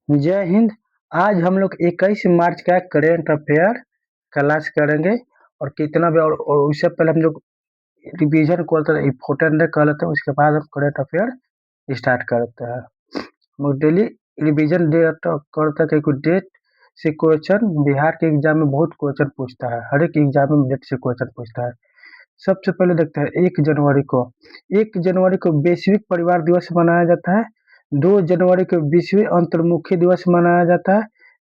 जय हिंद। आज हम लोग 21 मार्च का करेंट अफेयर क्लास करेंगे और कितना भी और उससे पहले हम लोग रिवीजन को इम्पोर्टेंट कर लेते हैं। उसके बाद हम करेंट अफेयर स्टार्ट करते हैं। हम डेली रिवीजन डेट करते हैं कि डेट से क्वेश्चन बिहार के एग्जाम में बहुत क्वेश्चन पूछता है। हर एक एग्जाम में डेट से क्वेश्चन पूछता है। सबसे पहले देखते हैं 1 जनवरी को वैश्विक परिवार दिवस मनाया जाता है। 2 जनवरी को विश्व अंतर्मुखी दिवस मनाया जाता है।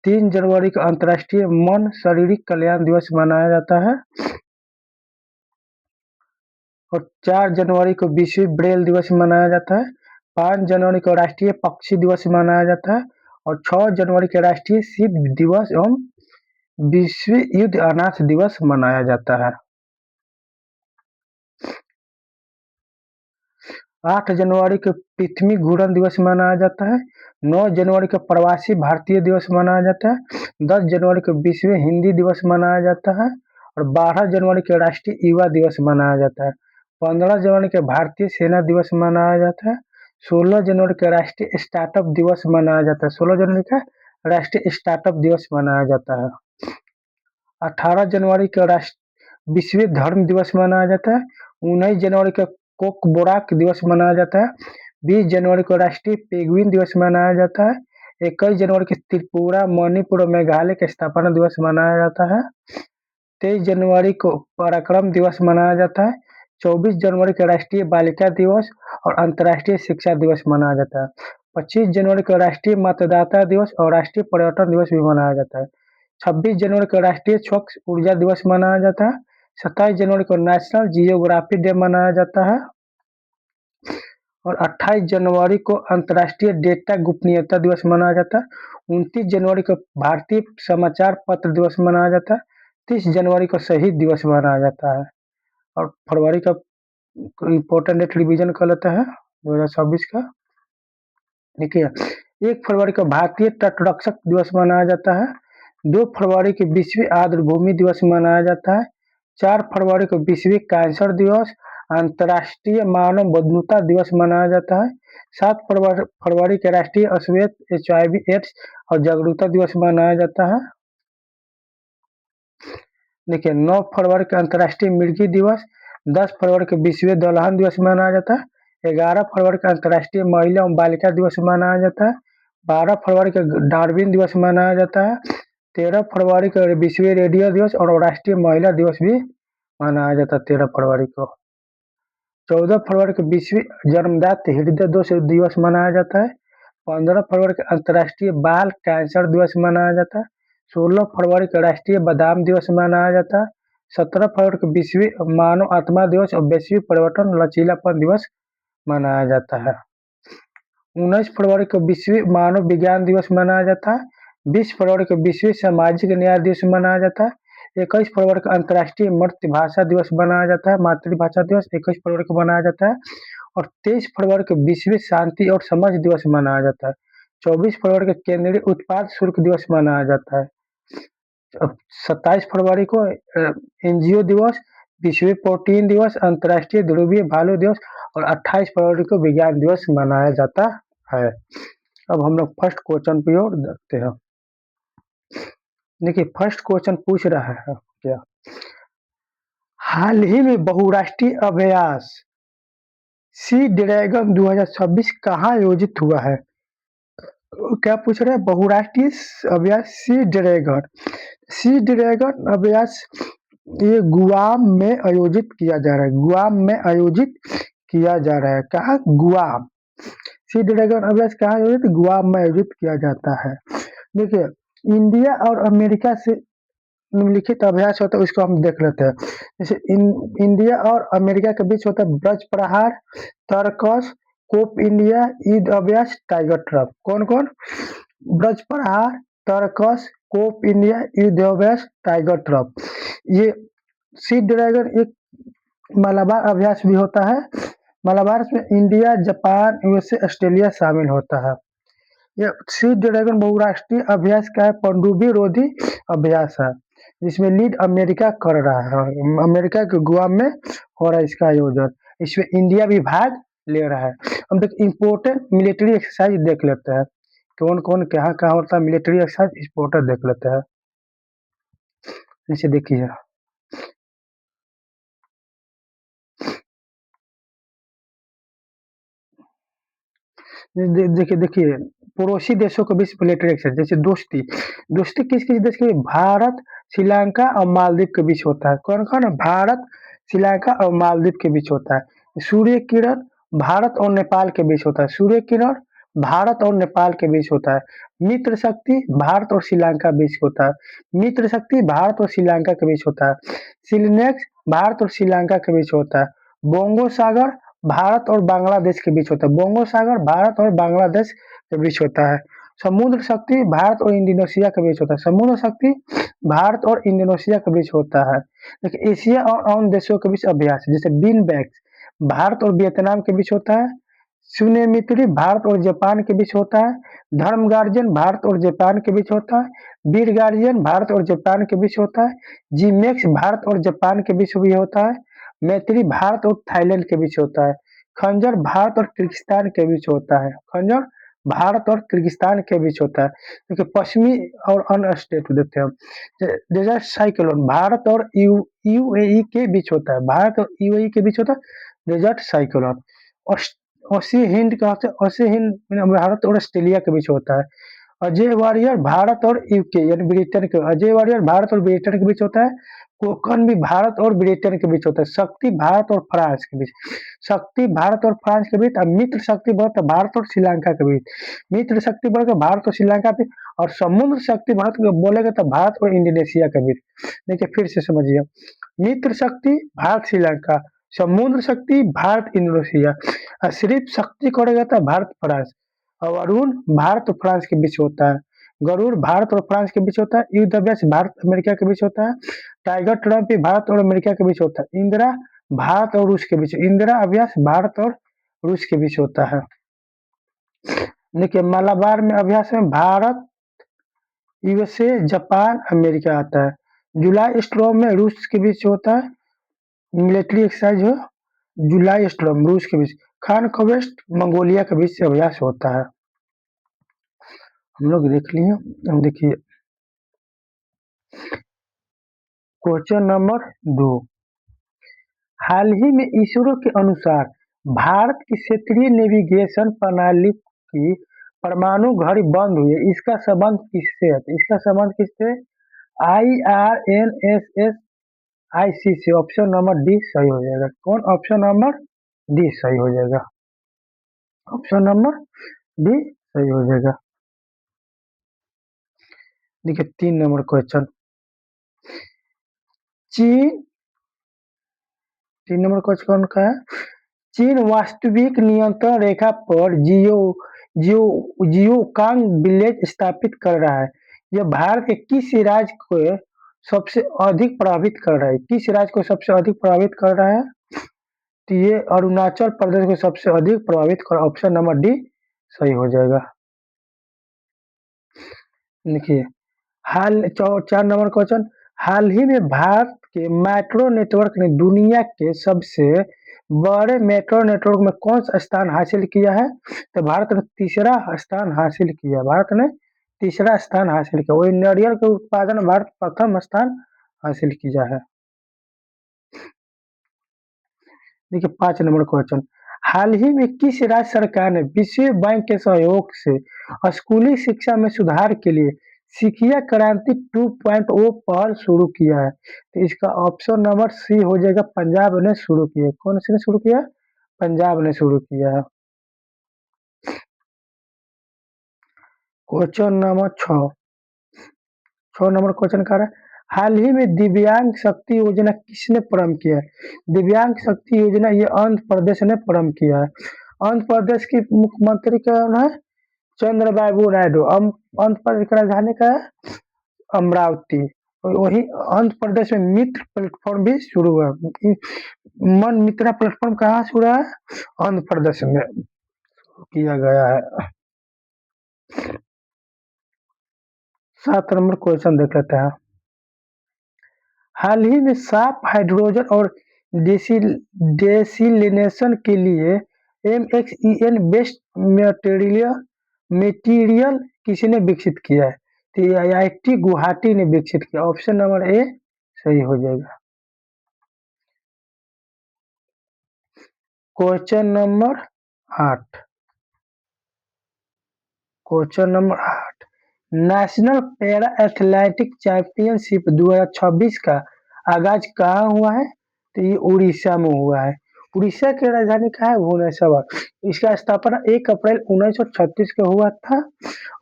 3 जनवरी को अंतर्राष्ट्रीय मन शारीरिक कल्याण दिवस मनाया जाता है और 4 जनवरी को विश्व ब्रेल दिवस मनाया जाता है। 5 जनवरी को राष्ट्रीय पक्षी दिवस मनाया जाता है और 6 जनवरी को राष्ट्रीय सिद्ध दिवस एवं विश्व युद्ध अनाथ दिवस मनाया जाता है। 8 जनवरी को पृथ्वी घूर्णन दिवस मनाया जाता है। 9 जनवरी को प्रवासी भारतीय दिवस मनाया जाता है। 10 जनवरी को विश्व हिंदी दिवस मनाया जाता है और 12 जनवरी को राष्ट्रीय युवा दिवस मनाया जाता है। 15 जनवरी को भारतीय सेना दिवस मनाया जाता है। 16 जनवरी को राष्ट्रीय स्टार्टअप दिवस मनाया जाता है। 16 जनवरी का राष्ट्रीय स्टार्टअप दिवस मनाया जाता है। 18 जनवरी को राष्ट्र विश्व धर्म दिवस मनाया जाता है। 19 जनवरी को कोकबोराक दिवस मनाया जाता है। 20 जनवरी को राष्ट्रीय पेंगुइन दिवस मनाया जाता है। 21 जनवरी को त्रिपुरा, मणिपुर और मेघालय का स्थापना दिवस मनाया जाता है। 23 जनवरी को पराक्रम दिवस मनाया जाता है। 24 जनवरी को राष्ट्रीय बालिका दिवस और अंतर्राष्ट्रीय शिक्षा दिवस मनाया जाता है। 25 जनवरी को राष्ट्रीय मतदाता दिवस और राष्ट्रीय पर्यटन दिवस भी मनाया जाता है। 26 जनवरी को राष्ट्रीय स्वच्छ ऊर्जा दिवस मनाया जाता है। 27 जनवरी को नेशनल जियोग्राफी डे मनाया जाता है और 28 जनवरी को अंतर्राष्ट्रीय डेटा गोपनीयता दिवस मनाया जाता है। 29 जनवरी को भारतीय समाचार पत्र दिवस मनाया जाता है। 30 जनवरी को शहीद दिवस मनाया जाता है और फरवरी का इम्पोर्टेंट डेट रिवीजन कर लेते हैं 2026 का। देखिए 1 फरवरी को भारतीय तटरक्षक दिवस मनाया जाता है। 2 फरवरी को विश्व आर्द्रभूमि दिवस मनाया जाता है। 4 फरवरी को विश्व कैंसर दिवस, अंतर्राष्ट्रीय मानव बंधुता दिवस मनाया जाता है। 7 फरवरी के राष्ट्रीय अश्वेत HIV एड्स और जागरूकता दिवस मनाया जाता है। देखिए 9 फरवरी को अंतर्राष्ट्रीय मिर्गी दिवस, 10 फरवरी को विश्व दलहन दिवस मनाया जाता है। 11 फरवरी को अंतर्राष्ट्रीय महिला एवं बालिका दिवस मनाया जाता है। 12 फरवरी को डार्विन दिवस मनाया जाता है। 13 फरवरी को विश्व रेडियो दिवस और राष्ट्रीय महिला दिवस भी मनाया जाता है 13 फरवरी को। 14 फरवरी को विश्व जन्मदाता हृदय दोष दिवस मनाया जाता है। 15 फरवरी को अंतर्राष्ट्रीय बाल कैंसर दिवस मनाया जाता है। 16 फरवरी को राष्ट्रीय बादाम दिवस मनाया जाता है। 17 फरवरी को विश्व मानव आत्मा दिवस और वैश्विक परिवर्तन लचीलापन दिवस मनाया जाता है। 19 फरवरी को विश्व मानव विज्ञान दिवस मनाया जाता है। 20 फरवरी को विश्व सामाजिक न्याय दिवस मनाया जाता है। 21 फरवरी को अंतर्राष्ट्रीय मातृभाषा दिवस मनाया जाता है। मातृभाषा दिवस 21 फरवरी को मनाया जाता है और 23 फरवरी को विश्व शांति और समझ दिवस मनाया जाता है। 24 फरवरी को केंद्रीय उत्पाद शुल्क दिवस मनाया जाता है। 27 फरवरी को NGO दिवस, विश्व प्रोटीन दिवस, अंतर्राष्ट्रीय ध्रुवीय भालू दिवस और 28 फरवरी को विज्ञान दिवस मनाया जाता है। अब हम लोग फर्स्ट क्वेश्चन की ओर देखते हैं। देखिए फर्स्ट क्वेश्चन पूछ रहा है क्या, हाल ही में बहुराष्ट्रीय अभ्यास सी ड्रैगन 2026 कहाँ आयोजित हुआ है? क्या पूछ रहे हैं? बहुराष्ट्रीय अभ्यास सी ड्रैगन अभ्यास ये गुआम में आयोजित किया जा रहा है। गुआम में आयोजित किया जा रहा है। कहाँ? गुआम। सी ड्रैगन अभ्यास कहाँ आयोजित? गुआम में आयोजित किया जाता है। देखिए इंडिया और अमेरिका से निम्नलिखित अभ्यास होता है, उसको हम देख लेते हैं। जैसे इंडिया और अमेरिका के बीच होता है ब्रज प्रहार, तरकस, कोप इंडिया, ईद अभ्यास, टाइगर ट्रप। कौन कौन? ब्रज प्रहार, तरकस, कोप इंडिया, ईद अभ्यास, टाइगर ट्रप। ये सी ड्रैगन एक मलाबार अभ्यास भी होता है। मलाबार में इंडिया, जापान, USA, ऑस्ट्रेलिया शामिल होता है। यह सी ड्रैगन बहुराष्ट्रीय अभ्यास का है पनडुब्बी रोधी अभ्यास है, जिसमें लीड अमेरिका कर रहा है। अमेरिका के गुआम में हो रहा है इसका आयोजन। इसमें इंडिया भी भाग ले रहा है। हम देख इम्पोर्टेंट मिलिट्री एक्सरसाइज देख लेते हैं कौन-कौन कहाँ-कहाँ होता है मिलिट्री एक्सरसाइज, इस पोर्टल देख लेते हैं। नीचे देखिए। देखिए देखिए, पड़ोसी देशों के बीच मिलिट्री एक्सरसाइज जैसे दोस्ती। दोस्ती किस-किस देश के बीच? भारत, श्रीलंका और मालदीव के बीच होता है। कौन-कौन है? भारत, श्रीलंका और मालदीव के बीच होता है। सूर्य किरण भारत और नेपाल के बीच होता है। सूर्य किरण भारत और नेपाल के बीच होता है। मित्र शक्ति भारत और श्रीलंका बीच होता है। मित्र शक्ति भारत और श्रीलंका के बीच होता है। सिलनेक्स भारत और श्रीलंका के बीच होता है। बोंगो सागर भारत और बांग्लादेश के बीच होता है। बोंगो सागर भारत और बांग्लादेश के बीच होता है। समुद्र शक्ति भारत और इंडोनेशिया के बीच होता है। समुद्र शक्ति भारत और इंडोनेशिया के बीच होता है। देखिए एशिया और अन्य देशों के बीच अभ्यास जैसे बीन बैग्स भारत और वियतनाम के बीच होता है। शून्य मित्री भारत और जापान के बीच होता है। धर्म गार्जियन भारत और जापान के बीच होता है। वीर गार्जियन भारत और जापान के बीच होता है। जीमेक्स भारत और जापान के बीच भी होता है। मैत्री भारत और थाईलैंड के बीच होता है। खंजर भारत और किर्गिस्तान के बीच होता है। खंजर भारत और किर्गिस्तान के बीच होता है। देखिए पश्चिमी और अन्य स्टेट देते हैं हम। डेजर्ट साइक्लोन भारत और यूएई के बीच होता है। भारत और यूएई के बीच होता है डेजर्ट साइक्लोन। ओसी हिंद का ओसी हिंद भारत और ऑस्ट्रेलिया के बीच होता है। अजय वारियर भारत और यूके यानी ब्रिटेन के अजय वारियर भारत और ब्रिटेन के बीच होता है। कोकन भी भारत और ब्रिटेन के बीच होता है। शक्ति भारत और फ्रांस के बीच। शक्ति भारत और फ्रांस के बीच। मित्र शक्ति बढ़ भारत और श्रीलंका के बीच। मित्र शक्ति बढ़कर भारत और श्रीलंका के और समुद्र शक्ति भारत बोलेगा तो भारत और इंडोनेशिया के बीच। देखिए फिर से समझिए। मित्र शक्ति भारत श्रीलंका, समुद्र शक्ति भारत इंडोनेशिया, सिर्फ शक्ति करेगा तो भारत फ्रांस और अरुण भारत और फ्रांस के बीच होता है। गरुड़ भारत और फ्रांस के बीच होता है। युद्ध अभ्यास भारत अमेरिका के बीच होता है। टाइगर ट्रम्प भी भारत और अमेरिका के बीच होता है। इंदिरा भारत और रूस के बीच। इंदिरा अभ्यास भारत और रूस के बीच होता है। देखिए मालाबार में अभ्यास में भारत, यूएसए, जापान, अमेरिका आता है। जुलाई स्ट्रॉम में रूस के बीच होता है। मिलिट्री एक्सरसाइज हो जुलाई स्ट्रॉम रूस के बीच। खान कवेस्ट मंगोलिया के बीच अभ्यास होता है। हम लोग देख लिए। हम देखिए क्वेश्चन नंबर 2। हाल ही में इसरो के अनुसार भारत की क्षेत्रीय नेविगेशन प्रणाली की परमाणु घड़ी बंद हुई है। इसका संबंध किससे है? इसका संबंध किससे? IRNSS IC से। ऑप्शन नंबर डी सही हो जाएगा। कौन? ऑप्शन नंबर डी सही हो जाएगा। ऑप्शन नंबर डी सही हो जाएगा। देखिए 3 नंबर क्वेश्चन। चीन 3 नंबर क्वेश्चन का है। चीन वास्तविक नियंत्रण रेखा पर जियोकांग विलेज स्थापित कर रहा है। यह भारत के किस राज्य को सबसे अधिक प्रभावित कर रहा है? किस राज्य को सबसे अधिक प्रभावित कर रहा है? तो ये अरुणाचल प्रदेश को सबसे अधिक प्रभावित कर। ऑप्शन नंबर डी सही हो जाएगा। देखिए 4 नंबर क्वेश्चन। हाल ही में भारत के मेट्रो नेटवर्क ने दुनिया के सबसे बड़े मेट्रो नेटवर्क में कौन सा स्थान हासिल किया है? तो भारत ने तीसरा स्थान हासिल किया। भारत ने तीसरा स्थान हासिल किया। वही नारियल के उत्पादन में भारत प्रथम स्थान हासिल किया है। देखिए 5 नंबर क्वेश्चन। हाल ही में किस राज्य सरकार ने विश्व बैंक के सहयोग से स्कूली शिक्षा में सुधार के लिए शिक्षा क्रांति 2.0 पहल शुरू किया है? तो इसका ऑप्शन नंबर सी हो जाएगा। पंजाब ने शुरू किया। कौन सी ने शुरू किया? पंजाब ने शुरू किया है। क्वेश्चन नंबर 6 नंबर क्वेश्चन कर रहा है। हाल ही में दिव्यांग शक्ति योजना किसने प्रारंभ किया है? दिव्यांग शक्ति योजना ये आंध्र प्रदेश ने प्रारंभ किया है। आंध्र प्रदेश की मुख्यमंत्री कौन है? चंद्रबाबू नायडू। आंध्र प्रदेश की राजधानी का है अमरावती। वही आंध्र प्रदेश में मित्र प्लेटफॉर्म भी शुरू हुआ। मन मित्रा प्लेटफॉर्म कहाँ शुरू है? आंध्र प्रदेश में किया गया है। 7 नंबर क्वेश्चन देख लेते हैं। हाल ही में साफ हाइड्रोजन और डेसिलिनेशन के लिए MXEN बेस्ट मटेरियल किसने विकसित किया है? तो ये आईआईटी गुवाहाटी ने विकसित किया। ऑप्शन नंबर ए सही हो जाएगा। Question number 8। Question number 8। National para athletic championship 2026 का आगाज कहाँ हुआ है? तो ये उड़ीसा में हुआ है। उड़ीसा की राजधानी कहाँ है? भुवनेश्वर। इसका स्थापना 1 अप्रैल 1936 को हुआ था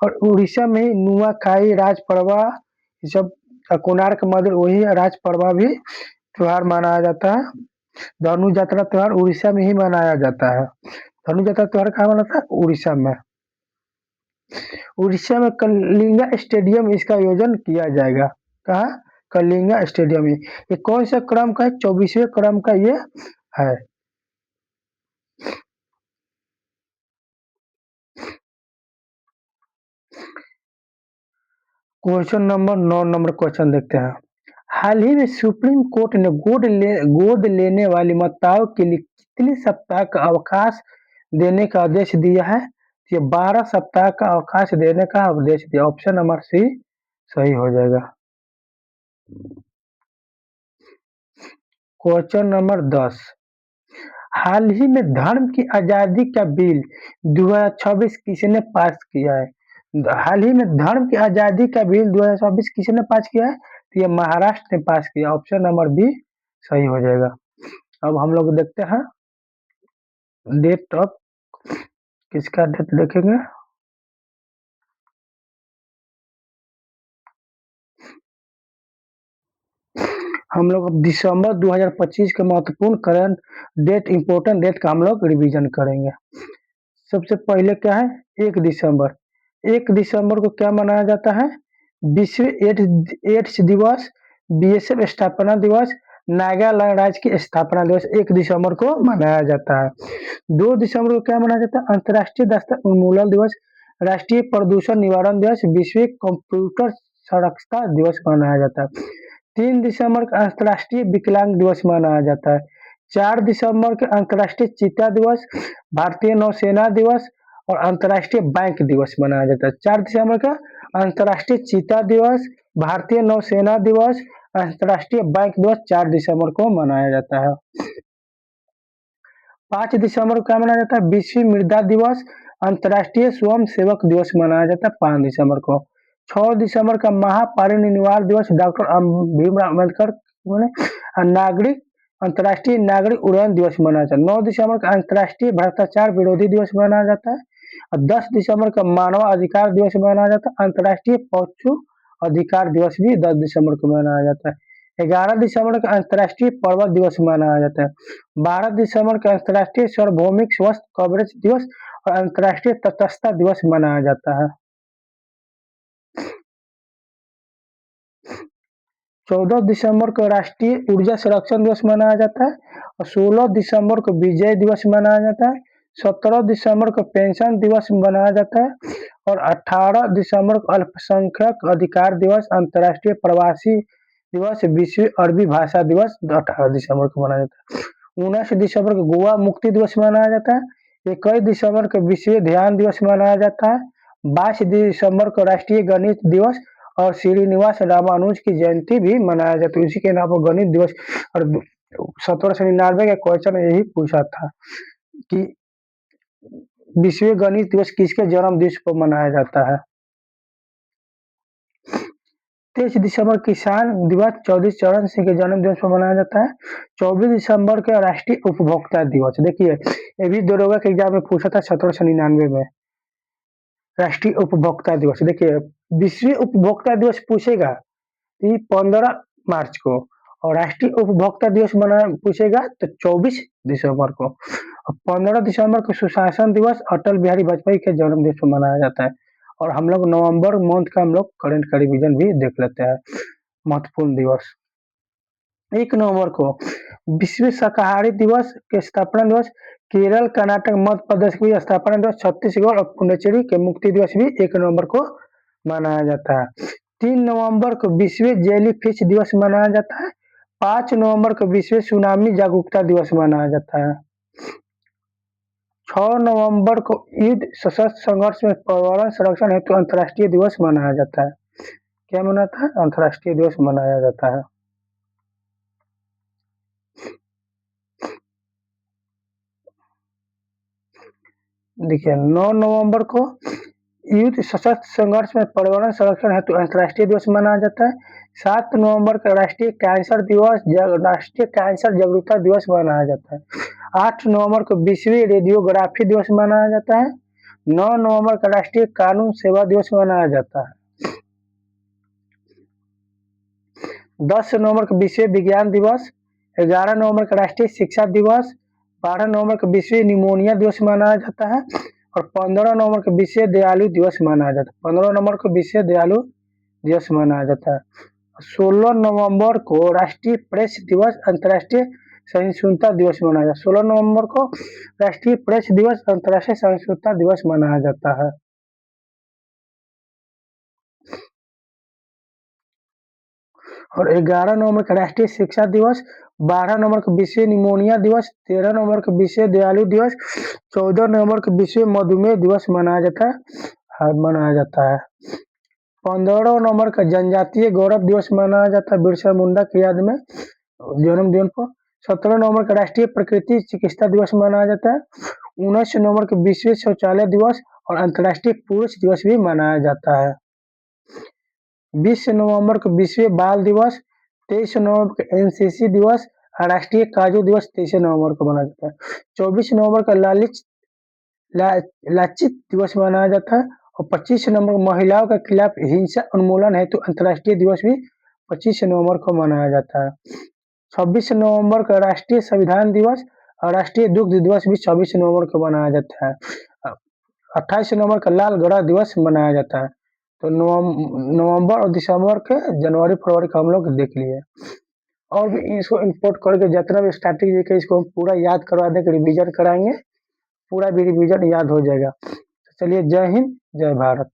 और उड़ीसा में ही नुआखाई, राज परवा, ये सब कोणार्क मंदिर, वही राज परवा भी त्योहार मनाया जाता है। धनु यात्रा त्योहार उड़ीसा में ही मनाया जाता है। धनु यात्रा त्योहार कहाँ मनाता है? उड़ीसा में। उड़ीसा में कलिंगा स्टेडियम इसका आयोजन किया जाएगा। कहाँ? कलिंगा स्टेडियम में। ये कौन सा क्रम का है? 24वें क्रम का ये है। क्वेश्चन नंबर 9 नंबर क्वेश्चन देखते हैं। हाल ही में सुप्रीम कोर्ट ने गोद लेने वाली माताओं के लिए कितने सप्ताह का अवकाश देने का आदेश दिया है? ये 12 सप्ताह का अवकाश देने का आदेश दिया। ऑप्शन नंबर सी सही हो जाएगा। Question number 10। हाल ही में धर्म की आजादी का बिल 2026 किसने पास किया है? हाल ही में धर्म की आजादी का बिल 2026 किसने पास किया है? तो ये महाराष्ट्र ने पास किया। ऑप्शन नंबर बी सही हो जाएगा। अब हम लोग देखते हैं डेट ऑफ किसका डेट देखेंगे। हम लोग अब दिसंबर 2025 के महत्वपूर्ण करंट डेट, इंपोर्टेंट डेट का हम लोग रिवीजन करेंगे। सबसे पहले क्या है? 1 दिसंबर। 1 दिसंबर को क्या मनाया जाता है? विश्व एड्स दिवस, बीएसएफ स्थापना दिवस, नागालैंड राज्य की स्थापना दिवस 1 दिसंबर को मनाया जाता है। 2 दिसंबर को क्या मनाया जाता है? अंतर्राष्ट्रीय दस्त उन्मूलन दिवस, राष्ट्रीय प्रदूषण निवारण दिवस, विश्व कंप्यूटर साक्षरता दिवस मनाया जाता है। 3 दिसंबर को अंतर्राष्ट्रीय विकलांग दिवस मनाया जाता है। 4 दिसंबर को अंतर्राष्ट्रीय चीता दिवस, भारतीय नौसेना दिवस और अंतर्राष्ट्रीय बैंक दिवस मनाया जाता है। 4 दिसंबर का अंतर्राष्ट्रीय चीता दिवस, भारतीय नौसेना दिवस, अंतर्राष्ट्रीय बैंक दिवस 4 दिसंबर को मनाया जाता है। 5 दिसंबर को क्या मनाया जाता है? विश्व मृदा दिवस, अंतर्राष्ट्रीय स्वयं सेवक दिवस मनाया जाता है 5 दिसंबर को। 6 दिसंबर का महापरिनिर्वाण दिवस डॉक्टर भीमराव अम्बेडकर नागरिक अंतर्राष्ट्रीय नागरिक उड्डयन दिवस मनाया जाता है। 9 दिसंबर का अंतर्राष्ट्रीय भ्रष्टाचार विरोधी दिवस मनाया जाता है और 10 दिसंबर का मानव अधिकार दिवस मनाया जाता है। अंतर्राष्ट्रीय पशु अधिकार दिवस भी 10 दिसंबर को मनाया जाता है। 11 दिसंबर का अंतर्राष्ट्रीय पर्वत दिवस मनाया जाता है। 12 दिसंबर का अंतर्राष्ट्रीय सार्वभौमिक स्वास्थ्य कवरेज दिवस और अंतर्राष्ट्रीय तटस्थता दिवस मनाया जाता है। 14 दिसंबर को राष्ट्रीय ऊर्जा संरक्षण दिवस मनाया जाता है और 16 दिसंबर को विजय दिवस मनाया जाता है। 17 दिसंबर को पेंशन दिवस मनाया जाता है और 18 दिसंबर को अल्पसंख्यक अधिकार दिवस, अंतर्राष्ट्रीय प्रवासी दिवस, विश्व अरबी भाषा दिवस 18 दिसंबर को मनाया जाता है। 19 दिसंबर को गोवा मुक्ति दिवस मनाया जाता है। 21 दिसंबर को विश्व ध्यान दिवस मनाया जाता है। 22 दिसंबर को राष्ट्रीय गणित दिवस और श्रीनिवास रामानुज की जयंती भी मनाया जाता है। इसी के नाम पर गणित दिवस। और 1799 का क्वेश्चन यही पूछा था कि विश्व गणित दिवस किसके जन्म दिवस पर मनाया जाता है? 23 दिसंबर किसान दिवस चौधरी चरण सिंह के जन्म दिवस पर मनाया जाता है। 24 दिसंबर का राष्ट्रीय उपभोक्ता दिवस। देखिए ये भी दरोगा के एग्जाम में पूछा था 1799 में। राष्ट्रीय उपभोक्ता दिवस, देखिए विश्व उपभोक्ता दिवस पूछेगा 15 मार्च को और राष्ट्रीय उपभोक्ता दिवस मना पूछेगा तो 24 दिसंबर को। और 15 दिसंबर को सुशासन दिवस अटल बिहारी वाजपेयी के जन्म दिवस पर मनाया जाता है। और हम लोग नवंबर मंथ का हम लोग करंट का रिवीजन भी देख लेते हैं। महत्वपूर्ण दिवस 1 नवंबर को विश्व शाकाहारी दिवस के स्थापना दिवस, केरल, कर्नाटक, मध्य प्रदेश की स्थापना दिवस, छत्तीसगढ़ और पुडुचेरी के मुक्ति दिवस भी 1 नवंबर को मनाया जाता है। 3 नवंबर को विश्व जेली फिश दिवस मनाया जाता है। 5 नवंबर को विश्व सुनामी जागरूकता दिवस मनाया जाता है। 6 नवंबर को युद्ध सशस्त्र संघर्ष में पर्यावरण संरक्षण हेतु अंतर्राष्ट्रीय दिवस मनाया जाता है। क्या मनाता है? अंतर्राष्ट्रीय दिवस मनाया जाता है। देखिए 9 नवंबर को युद्ध सशस्त्र संघर्ष में पर्यावरण संरक्षण हेतु अंतर्राष्ट्रीय दिवस मनाया जाता है। 7 नवंबर को राष्ट्रीय कैंसर जागरूकता दिवस मनाया जाता है। 8 नवंबर को विश्व रेडियोग्राफी दिवस मनाया जाता है। 9 नवंबर को राष्ट्रीय कानून सेवा दिवस मनाया जाता है। 10 नवंबर को विश्व विज्ञान दिवस, 11 नवंबर को राष्ट्रीय शिक्षा दिवस, 12 नवंबर को विश्व निमोनिया दिवस मनाया जाता है और 15 नवंबर को विश्व दयालु दिवस मनाया जाता है। 15 नवंबर को विश्व दयालु दिवस मनाया जाता है। 16 नवंबर को राष्ट्रीय प्रेस दिवस, अंतर्राष्ट्रीय सहिष्णुता दिवस मनाया जाता है। 16 नवंबर को राष्ट्रीय प्रेस दिवस, अंतर्राष्ट्रीय सहिष्णुता दिवस मनाया जाता है। और 11 नवंबर को राष्ट्रीय शिक्षा दिवस, 12 नवंबर को विश्व निमोनिया दिवस, 13 नवंबर को विश्व दयालु दिवस, 14 नवंबर को विश्व मधुमेह दिवस मनाया जाता है। 15 नवंबर का जनजातीय गौरव दिवस मनाया जाता है बिरसा मुंडा की याद में जन्मदिन को। 17 नवंबर का राष्ट्रीय प्रकृति चिकित्सा दिवस मनाया जाता है। 19 नवंबर को विश्व शौचालय दिवस और अंतर्राष्ट्रीय पुरुष दिवस भी मनाया जाता है। 20 नवंबर को विश्व बाल दिवस, 23 नवंबर को एनसीसी दिवस, राष्ट्रीय काजू दिवस 23 नवंबर को मनाया जाता है। 24 नवंबर को लाचित दिवस मनाया जाता है और 25 नवंबर को महिलाओं के खिलाफ हिंसा उन्मूलन हेतु अंतर्राष्ट्रीय दिवस भी 25 नवंबर को मनाया जाता है। 26 नवंबर को राष्ट्रीय संविधान दिवस और राष्ट्रीय दुग्ध दिवस भी 26 नवंबर को मनाया जाता है। 28 नवंबर का लाल गड़ा दिवस मनाया जाता है। तो नवंबर और दिसंबर के जनवरी फरवरी का हम लोग देख लिए और भी इसको इंपोर्ट करके जितना भी स्ट्रैटेजी है इसको हम पूरा याद करवा देंगे, रिवीजन कराएंगे, पूरा भी रिवीजन याद हो जाएगा। तो चलिए, जय हिंद, जय भारत।